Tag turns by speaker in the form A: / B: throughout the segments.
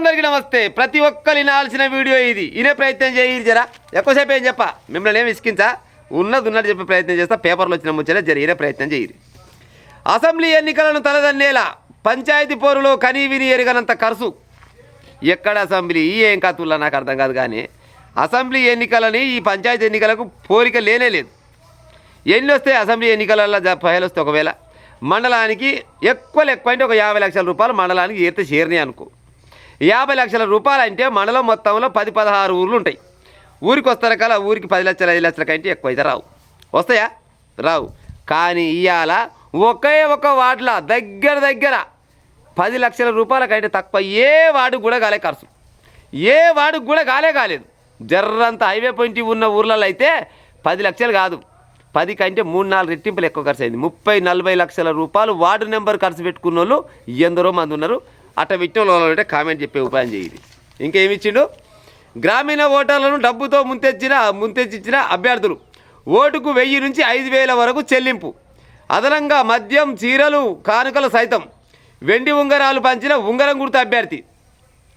A: అందరికీ నమస్తే. ప్రతి ఒక్కరు వినాల్సిన వీడియో ఇది. ఇనే ప్రయత్నం చేయి జరా. ఎక్కువసేపు ఏం చెప్పా, మిమ్మల్ని ఏమి ఇసుకించా, ఉన్నట్టు చెప్పే ప్రయత్నం చేస్తా. పేపర్లో వచ్చిన ముచ్చట జర ఇనే ప్రయత్నం చేయి. అసెంబ్లీ ఎన్నికలను తలదన్నేలా పంచాయతీ పోరులో కనీవిని ఎరగనంత ఖర్చు. ఎక్కడ అసెంబ్లీ ఏం కతుల్లా నాకు అర్థం కాదు. కానీ అసెంబ్లీ ఎన్నికలని ఈ పంచాయతీ ఎన్నికలకు పోలిక లేనే లేదు. ఎన్ని వస్తాయి అసెంబ్లీ ఎన్నికలలో ఫైల్ వస్తే ఒకవేళ మండలానికి ఎక్కువ అంటే ఒక 50 లక్షల రూపాయలు మండలానికి ఏరితే చేరినాయి అనుకో. 50 లక్షల రూపాయలు అంటే మండలం మొత్తంలో 10-16 ఊర్లు ఉంటాయి. ఊరికి వస్తారు కదా, ఊరికి 10 లక్షలు 5 లక్షల కంటే ఎక్కువ అయితే రావు. వస్తాయా? రావు. కానీ ఇవాళ ఒకే ఒక వార్డుల దగ్గర 10 లక్షల రూపాయల కంటే తక్కువ ఏ వార్డుకు కూడా కాలే ఖర్చు. ఏ వార్డుకు కూడా కాలేదు. జర్రంత హైవే పాయింట్ ఉన్న ఊర్లలో అయితే 10 లక్షలు కాదు, 10 కంటే 3-4 రెట్టింపులు ఎక్కువ ఖర్చు అయింది. 30-40 లక్షల రూపాయలు వార్డు నెంబర్ ఖర్చు పెట్టుకున్న వాళ్ళు ఎందరో మంది ఉన్నారు. అట్ట పెట్టిన వాళ్ళు అంటే కామెంట్ చెప్పే ఉపాయం చేయండి. ఇంకేమిచ్చిండు? గ్రామీణ ఓటర్లను డబ్బుతో ముంతెచ్చిచ్చిన అభ్యర్థులు ఓటుకు 1000 నుంచి 5000 వరకు చెల్లింపు. అదనంగా మద్యం, చీరలు, కానుకలు సైతం. వెండి ఉంగరాలు పంచిన ఉంగరం గుర్తు అభ్యర్థి.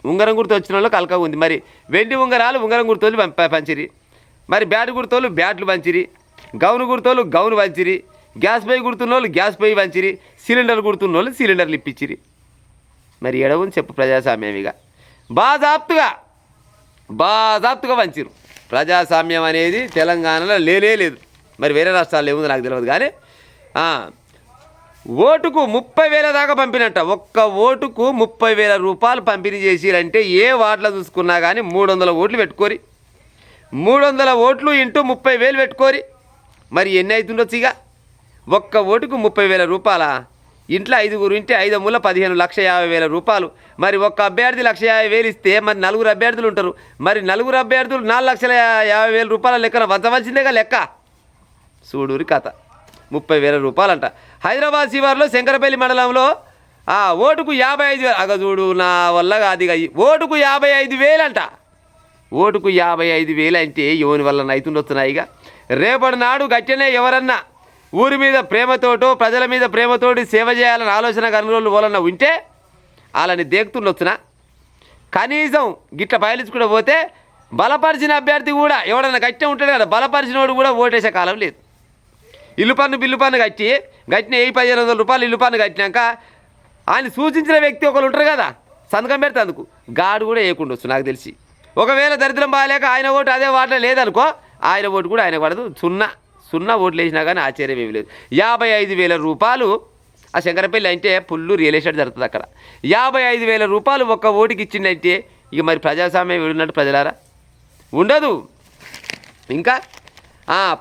A: ఉంగరం గుర్తు వచ్చిన వాళ్ళకి అలక ఉంది. మరి వెండి ఉంగరాలు ఉంగరం గుర్తోళ్ళు పంచిరి. మరి బ్యాట్ గుర్తోళ్ళు బ్యాట్లు పంచిరి. గౌను గుర్తోళ్ళు గౌను పంచిరి. గ్యాస్ పొయ్యి గుర్తున్న వాళ్ళు గ్యాస్ పొయ్యి పంచిరి. సిలిండర్ గుర్తున్న వాళ్ళు సిలిండర్లు ఇప్పించిరి. మరి ఎడవుని చెప్పు ప్రజాస్వామ్యమిగా బాజాప్తుగా పంచిరు. ప్రజాస్వామ్యం అనేది తెలంగాణలో లేదు. మరి వేరే రాష్ట్రాల్లో ఏముందో నాకు తెలియదు. కానీ ఓటుకు 30,000 దాకా పంపినట్ట. ఒక్క ఓటుకు 30,000 రూపాయలు పంపిణీ చేసిరంటే ఏ వార్డులో చూసుకున్నా కానీ 300 ఓట్లు పెట్టుకోరి. 300 ఓట్లు ఇంటూ 30,000 పెట్టుకోరి. మరి ఎన్ని అవుతుండొచ్చు? ఇక ఒక్క ఓటుకు 30,000 రూపాయల. ఇంట్లో 5 ఉంటే 5 15,50,000 రూపాయలు. మరి ఒక్క అభ్యర్థి 150,000 ఇస్తే మరి 4 అభ్యర్థులు ఉంటారు. మరి 4 అభ్యర్థులు 4,50,000 రూపాయల లెక్కన వంచవలసిందేగా లెక్క. చూడూరి కథ. 30,000 రూపాయలంట. హైదరాబాద్ శివార్లో శంకరపల్లి మండలంలో ఓటుకు 55,000. అగ చూడు, నా వల్ల కాదిగా. ఓటుకు 55,000 అంట. ఓటుకు 55,000 అంటే ఎవరి వల్ల నైతుండొస్తున్నాయి. ఇక రేపటి నాడు గట్టినే ఎవరన్నా ఊరి మీద ప్రేమతోటో ప్రజల మీద ప్రేమతోటి సేవ చేయాలని ఆలోచన కనుగోలు వాళ్ళన్నా ఉంటే వాళ్ళని దేకుతుండొచ్చునా. కనీసం గిట్ల పయలించుకుంటూ పోతే బలపరిచిన అభ్యర్థి కూడా ఎవడన్నా గట్టి ఉంటాడు కదా, బలపరిచినోడు కూడా ఓటేసే కాలం లేదు. బిల్లు పన్ను గట్టిన 1500 రూపాయలు ఇల్లు పన్ను కట్టినాక ఆయన సూచించిన వ్యక్తి ఒకరు ఉంటారు కదా, సంతకం పెడితే అందుకు గాడు కూడా వేయకుండొచ్చు నాకు తెలిసి. ఒకవేళ దరిద్రం బాగాలేక ఆయన ఓటు అదే వాటిలో లేదనుకో, ఆయన ఓటు కూడా ఆయన పడదు. సున్నా ఓట్లు వేసినా కానీ ఆశ్చర్యం ఏమీ లేదు. 55,000 రూపాయలు. ఆ శంకరపల్లి అంటే ఫుల్ రియల్ ఎస్టేట్ జరుగుతుంది అక్కడ. 55,000 రూపాయలు ఒక్క ఓటుకి ఇచ్చిందంటే ఇక మరి ప్రజాస్వామ్యం ఉన్నట్టు ప్రజలారా ఉండదు. ఇంకా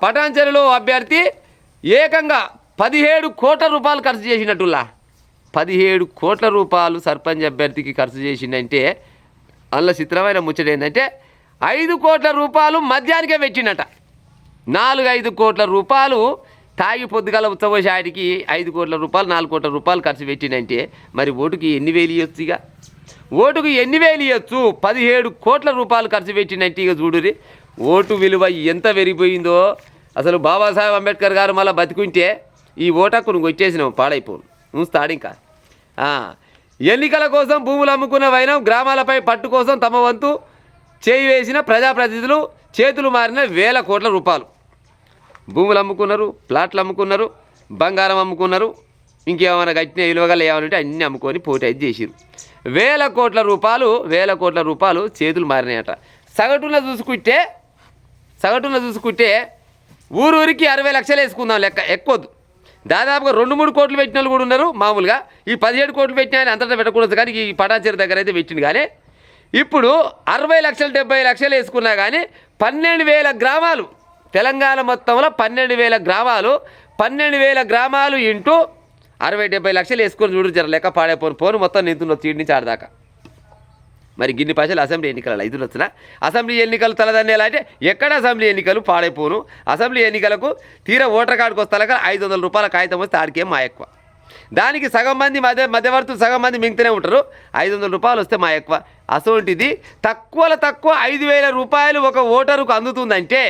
A: పటాన్చెరులో అభ్యర్థి ఏకంగా 17 కోట్ల రూపాయలు ఖర్చు చేసినట్టులా. 17 కోట్ల రూపాయలు సర్పంచ్ అభ్యర్థికి ఖర్చు చేసిందంటే అందులో చిత్రమైన ముచ్చట ఏంటంటే 5 కోట్ల రూపాయలు మద్యానికే పెట్టినట. 4-5 కోట్ల రూపాయలు తాగి పొద్దుగల ఉత్సవశాటికి 5 కోట్ల రూపాయలు 4 కోట్ల రూపాయలు ఖర్చు పెట్టినంటే మరి ఓటుకి ఎన్ని వేలు ఇవ్వచ్చు? ఇక ఓటుకు ఎన్ని వేలు ఇవ్వచ్చు? 17 కోట్ల రూపాయలు ఖర్చు పెట్టినంటే ఇక చూడురి ఓటు విలువ ఎంత పెరిగిపోయిందో. అసలు బాబాసాహెబ్ అంబేద్కర్ గారు మళ్ళీ బతికుంటే ఈ ఓటకు నువ్వు వచ్చేసినావు, పాడైపోను నువ్వుస్తాడు. ఇంకా ఎన్నికల కోసం భూములు అమ్ముకున్న వైనం, గ్రామాలపై పట్టు కోసం తమ వంతు చేయి వేసిన ప్రజాప్రతినిధులు చేతులు మారిన 1000 కోట్ల రూపాయలు. భూములు అమ్ముకున్నారు, ప్లాట్లు అమ్ముకున్నారు, బంగారం అమ్ముకున్నారు, ఇంకేమైనా గట్టిన విలువగల ఏమైనా అన్నీ అమ్ముకొని పోటీ అయితే చేసిరు. 1000 కోట్ల రూపాయలు చేతులు మారినాయట. సగటున చూసుకుంటే ఊరికి 60 లక్షలు వేసుకుందాం లెక్క, ఎక్కువద్దు. దాదాపుగా 2-3 కోట్లు పెట్టిన వాళ్ళు కూడా ఉన్నారు. మామూలుగా ఈ 17 కోట్లు పెట్టినా అంతటా పెట్టకూడదు. కానీ ఈ పటాన్చెరు దగ్గర అయితే పెట్టింది. కానీ ఇప్పుడు 60 లక్షలు 70 లక్షలు వేసుకున్నా కానీ 12,000 గ్రామాలు తెలంగాణ మొత్తంలో 12,000 గ్రామాలు ఇంటూ 60-70 లక్షలు వేసుకొని చూడు జర లెక్క పాడైపోను మొత్తం నింతున్న చీడి నుంచి ఆడదాకా. మరి గిన్ని పైసలు అసెంబ్లీ ఎన్నికలు 5 వచ్చినా అసెంబ్లీ ఎన్నికలు తలదన్నేలా అంటే ఎక్కడ అసెంబ్లీ ఎన్నికలు పాడైపోను. అసెంబ్లీ ఎన్నికలకు తీరా ఓటర్ కార్డుకు వస్తాక 500 రూపాయల కాగితం వస్తే ఆడికేం మా ఎక్కువ. దానికి సగం మంది మధ్యవర్తులు సగం మంది మింగుతూనే ఉంటారు. 500 రూపాయలు వస్తే మా ఎక్కువ. అసోంటిది తక్కువ 5,000 రూపాయలు ఒక ఓటరుకు అందుతుందంటే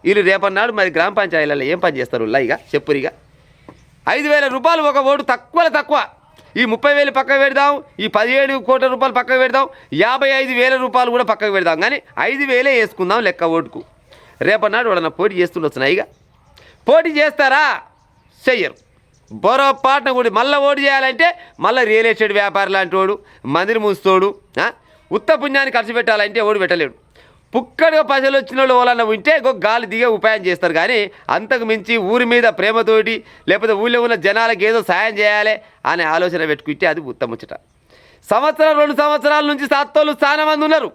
A: వీళ్ళు రేపన్నాడు మరి గ్రామ పంచాయతీలలో ఏం పని చేస్తారు? ఇక చెప్పురిగా 5,000 రూపాయలు ఒక ఓటు తక్కువ ఈ 30,000 పక్కకు పెడదాం, ఈ 17 కోట్ల రూపాయలు పక్కకు పెడదాం, 55,000 రూపాయలు కూడా పక్కకు పెడదాం, కానీ 5,000 వేసుకుందాం లెక్క ఓటుకు. రేపన్నాడు వాడన్నా పోటీ చేస్తుండొచ్చునా? ఇక పోటీ చేస్తారా? చెయ్యరు. పొరపాటున కూడా మళ్ళీ ఓటు చేయాలంటే మళ్ళీ రియల్ ఎస్టేట్ వ్యాపారి లాంటి వాడు, మందిని మూస్తోడు, ఉత్త పుణ్యాన్ని ఖర్చు పెట్టాలంటే ఓటు పెట్టలేడు. పుక్కడిగా పైసలు వచ్చిన వాళ్ళు వాళ్ళన్న ఉంటే గాలి దిగే ఉపాయం చేస్తారు, కానీ అంతకు మించి ఊరి మీద ప్రేమతోటి లేకపోతే ఊళ్ళో ఉన్న జనాలకు ఏదో సాయం చేయాలి అనే ఆలోచన పెట్టుకుంటే అది ఉత్తముచ్చట. సంవత్సరం 2 సంవత్సరాల నుంచి సాత్తోళ్ళు చాలా మంది ఉన్నారు.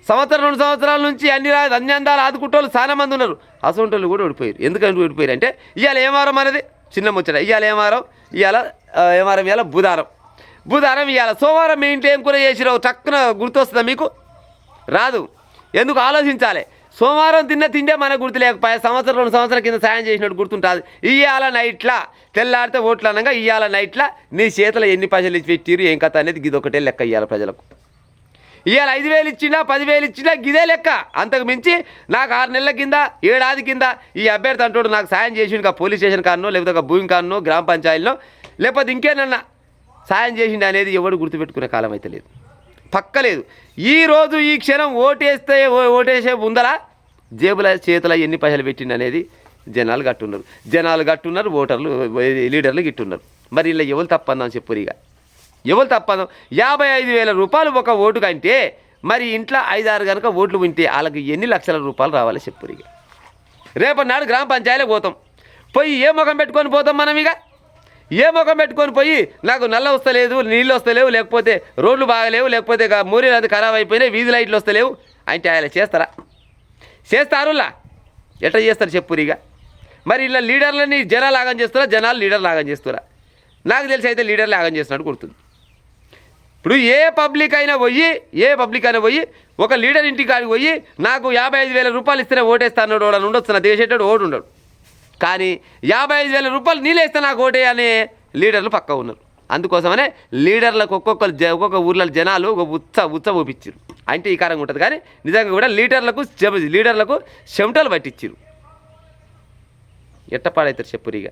A: సంవత్సరం 2 సంవత్సరాల నుంచి అన్ని అందాలు ఆదుకుంటోళ్ళు చాలా మంది ఉన్నారు. అసొంటోళ్ళు కూడా ఓడిపోయారు. ఎందుకంటే ఓడిపోయారు అంటే ఇవాళ ఏం వారం అనేది చిన్న ముచ్చట. ఇవాళ ఏం వారం? ఇవాళ బుధవారం. ఇవాళ సోమవారం మీ ఇంట్లో ఏం కూర చేసిరావు టక్కున గుర్తొస్తుందా మీకు? రాదు. ఎందుకు ఆలోచించాలి. సోమవారం తిండే మనకు గుర్తు లేకపోయా సంవత్సరం 2 సంవత్సరాల కింద సాయం చేసినట్టు గుర్తుంటుంది. ఇవాళ నైట్లా తెల్లారితే ఓట్లు అనగా ఇవాళ నైట్లా నీ చేతిలో ఎన్ని పైసలు ఇచ్చి పెట్టిరు ఏం కథ అనేది గిదొకటే లెక్క. ఇవాళ ప్రజలకు ఇవాళ 5,000 ఇచ్చినా 10,000 ఇచ్చినా గిదే లెక్క. అంతకు మించి నాకు 6 నెలల కింద ఏడాది కింద ఈ అభ్యర్థి అంటాడు నాకు సాయం చేసిండు పోలీస్ స్టేషన్ కానో లేకపోతే భూమి కానో గ్రామ పంచాయతీలో లేకపోతే ఇంకేనన్నా సాయం చేసిండు అనేది ఎవడు గుర్తుపెట్టుకునే కాలం అయితే లేదు, పక్కలేదు. ఈరోజు ఈ క్షణం ఓటేసే ముందర జేబుల చేతుల ఎన్ని పైసలు పెట్టిండు అనేది జనాలు గట్టున్నారు, ఓటర్లు లీడర్లు గిట్టున్నారు. మరి ఇలా ఎవరు తప్పందాం చెప్పురు? ఇక ఎవరు తప్పందాం? 55,000 రూపాయలు ఒక ఓటు కంటే మరి ఇంట్లో 5-6 కనుక ఓట్లు ఉంటే వాళ్ళకి ఎన్ని లక్షల రూపాయలు రావాలి చెప్పురు? ఇక రేపటి గ్రామ పంచాయతీలో పోతాం, పోయి ఏ ముఖం పెట్టుకొని పోతాం మనం? ఇక ఏ ముఖం పెట్టుకొని పోయి నాకు నల్ల వస్తలేదు, నీళ్ళు వస్తలేవు, లేకపోతే రోడ్లు బాగలేవు, లేకపోతే మూరీలు అది ఖరాబ్ అయిపోయినాయి, వీధి లైట్లు వస్తలేవు అంటే ఆయన చేస్తారులా? ఎట్లా చేస్తారు చెప్పురు? ఇక మరి ఇలా లీడర్లని జనాలు ఆగం చేస్తారా, జనాలు లీడర్లు ఆగం చేస్తారా? నాకు తెలిసి అయితే లీడర్లు ఆగం చేస్తున్నట్టు గుర్తుంది. ఇప్పుడు ఏ పబ్లిక్ అయినా పోయి ఒక లీడర్ ఇంటికి కాడికి పోయి నాకు 55,000 రూపాయలు ఇస్తేనే ఓటేస్తాను వాడు ఉండొచ్చు, నా దేశేటాడు ఓటు ఉండడు. కానీ 55,000 రూపాయలు నీళ్ళేస్తే నాకు ఓటే అనే లీడర్లు పక్కా ఉన్నారు. అందుకోసమనే లీడర్లకు ఒక్కొక్క ఊర్ల జనాలు ఒక ఉత్స ఊపించారు అంటే ఈ కారంగా ఉంటుంది. కానీ నిజంగా కూడా లీడర్లకు చెమటలు పట్టించారు. ఎట్ట పాడవుతారు చెప్పురు? ఇక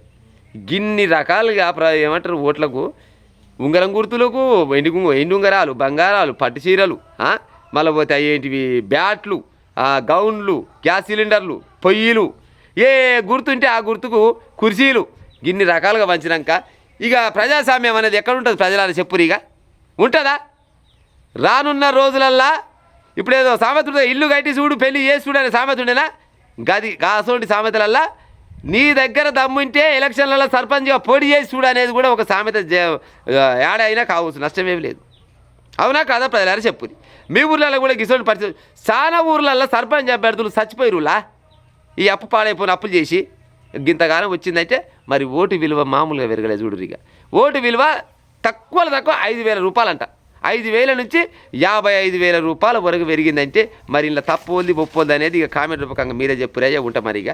A: గిన్ని రకాలుగా ఏమంటారు ఓట్లకు ఉంగరం గుర్తులకు ఎండు ఉంగరాలు, బంగారాలు, పట్టు చీరలు, మళ్ళీ పోతే ఏంటివి బ్యాట్లు, గౌన్లు, గ్యాస్ సిలిండర్లు, పొయ్యిలు, ఏ గుర్తుంటే ఆ గుర్తుకు కుర్చీలు, గిన్ని రకాలుగా పంచినాక ఇక ప్రజాస్వామ్యం అనేది ఎక్కడుంటుంది ప్రజలని చెప్పురు? ఇక ఉంటుందా? రానున్న రోజులల్లా ఇప్పుడేదో సామెత ఇల్లు కట్టి చూడు పెళ్ళి చేసి చూడు అనే సామెత ఉండేనా? అసోంటి సామెతలల్లా నీ దగ్గర దమ్ముంటే ఎలక్షన్లలో సర్పంచ్గా పోటీ చేసి చూడు అనేది కూడా ఒక సామెత యాడ్ అయినా కావచ్చు, నష్టమేమి లేదు. అవునా కాదా ప్రజలారా చెప్పురి? మీ ఊర్లలో కూడా గిసోటి పరిస్థితి చాలా ఊర్లలో సర్పంచ్ అభ్యర్థులు చచ్చిపోయిరులా ఈ అప్పు పాడైపోయిన అప్పులు చేసి గింతగానం వచ్చిందంటే మరి ఓటు విలువ మామూలుగా పెరగలేదు చూడు. ఇక ఓటు విలువ తక్కువ 5,000 రూపాయలంట. 5,000 నుంచి 55,000 రూపాయల వరకు పెరిగిందంటే మరి ఇలా తప్పు ఉంది ఒప్పు ఉంది అనేది ఇక కామెంట్ రూపకంగా మీరే చెప్పురే ఉంటా మరి. ఇక